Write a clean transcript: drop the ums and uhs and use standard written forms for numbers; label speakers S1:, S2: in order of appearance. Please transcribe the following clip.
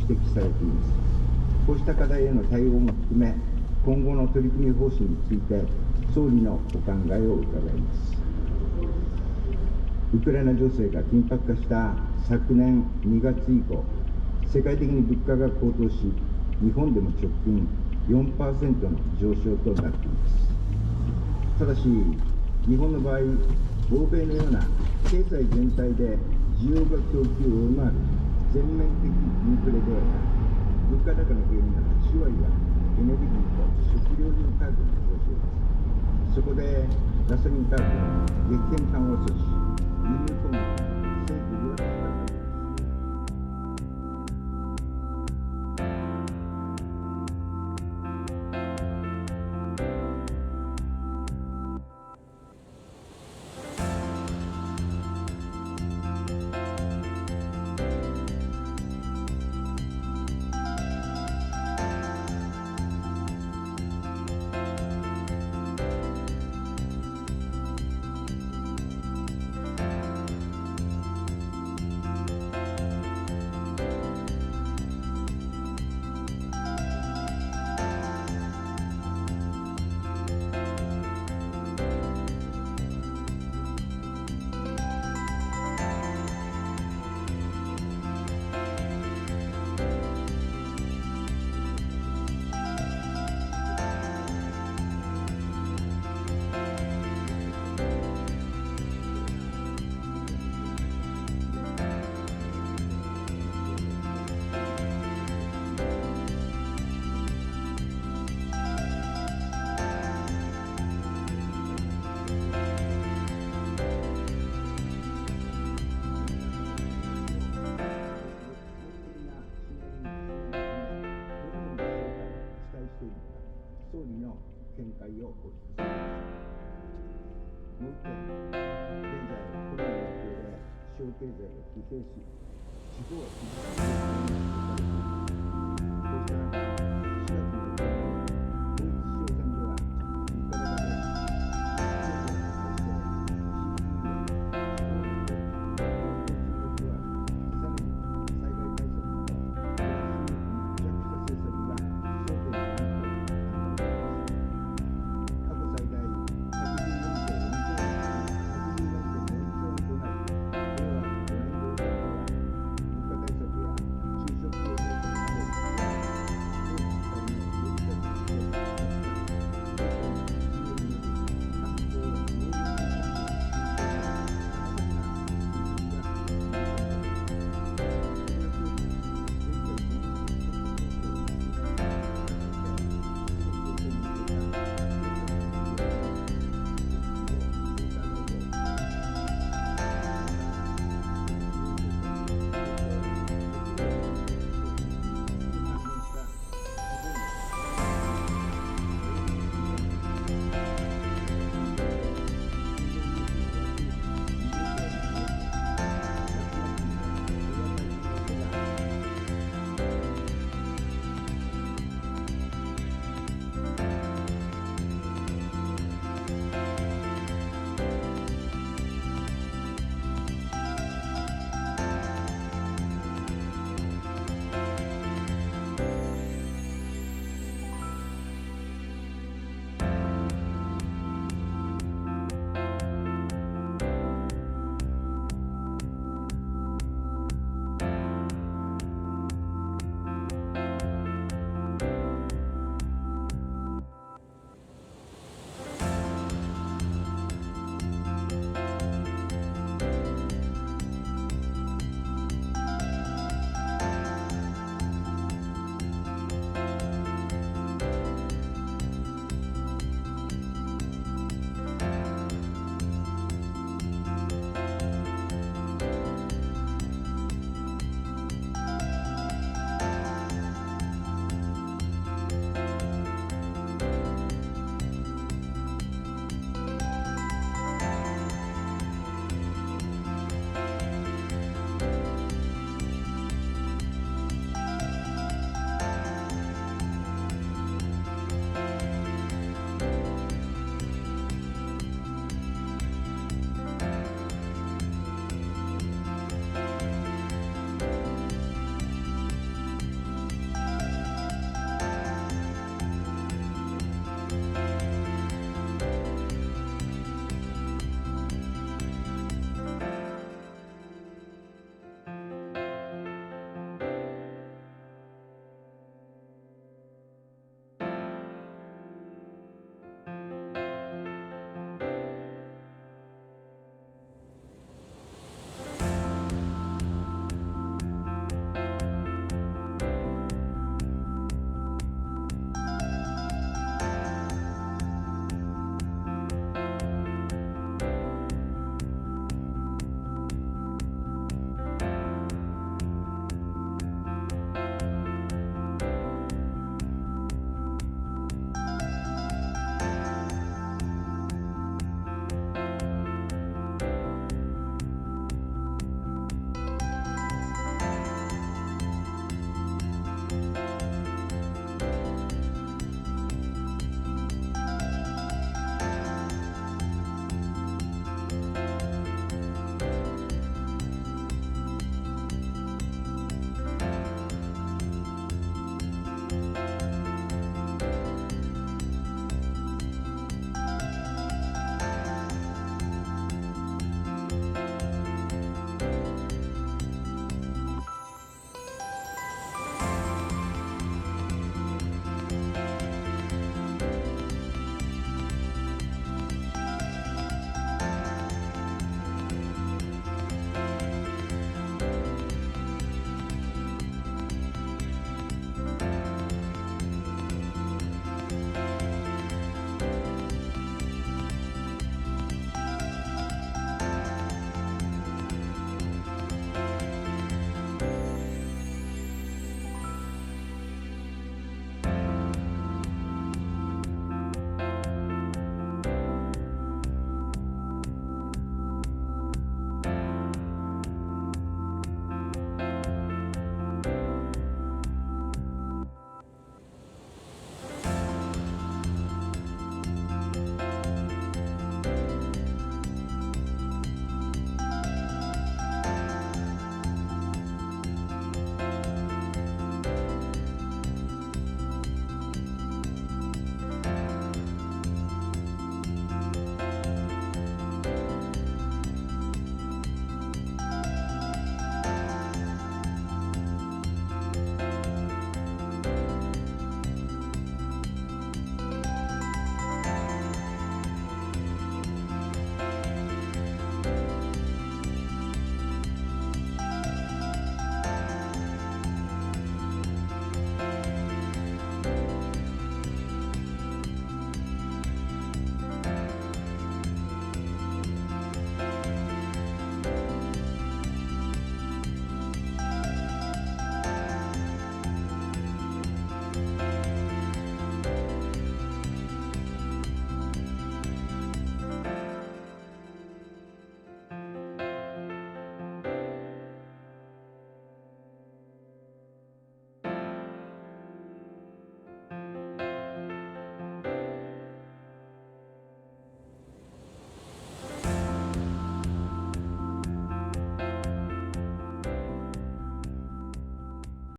S1: 指摘されています。こうした課題への対応も含め、今後の取り組み方針について、総理のお考えを伺います。ウクライナ情勢が緊迫化した昨年2月以降、世界的に物価が高騰し、日本でも直近 4% の上昇となっています。ただし、日本の場合、欧米のような経済全体で需要が供給を上回る全面的インフレではなく、物価高の原因の8割はエネルギーと食料品価格の上昇です。そこでガソリン価格の激変緩和措置、輸入小麦、政府量産価格、総理の見解をお聞かせください。もう一点、現在コロナの影響で地方経済が疲弊し、地方は